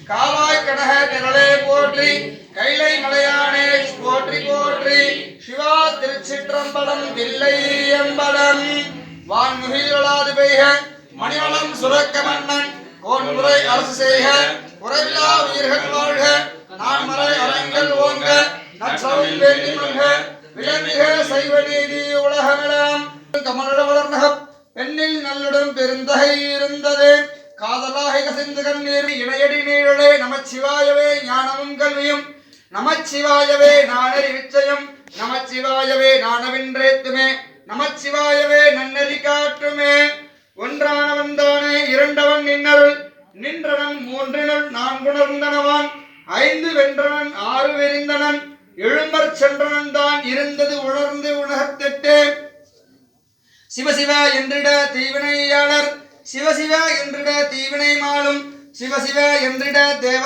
காவாய் கனக திரளே போற்றி கைலை மலையானே போற்றி போற்றி சிவா திருச்சிற்றம்பலம் தில்லை அம்பலம் வான்முகிலாது பெய்க மணிவளம் சுரக்க மன்னன் கோன்முறை அரசு செய்க குறைவில்லா உயிர்கள் வாழ்க நான்மறை அரங்கள் ஓங்க நற்றமிழ் வேண்டி மல்க விளங்குக சைவ நீதி உலகமெல்லாம் கமலட வளர்நகம் பெண்ணில் நல்லுடன் பெருந்தகை இருந்தது காதலாக கசிந்து கண்ணீர் இணையடி நீழலே நமச்சிவாயவே ஞானமும் கல்வியும் நமச்சிவாயவே நானறி விச்சயம் நமச்சிவாயவே நானவின்றேத்துமே நமச்சிவாயவே நன்னறி காட்டுமே ஒன்றானவன் தானே இரண்டவன் நின்னருள் நின்றவன் மூன்றினுள் நான்குணர்ந்தனவான் ஐந்து வென்றவன் ஆறு வெறிந்தனன் எழுமற் சென்றனன் தான் இருந்தது உணர்ந்து உணர்த்திட்டு சிவசிவ என்றிட தீவினையாளர் சிவசிவ என்றிட தீவினை மாலும் சிவசிவ என்றிட தேவ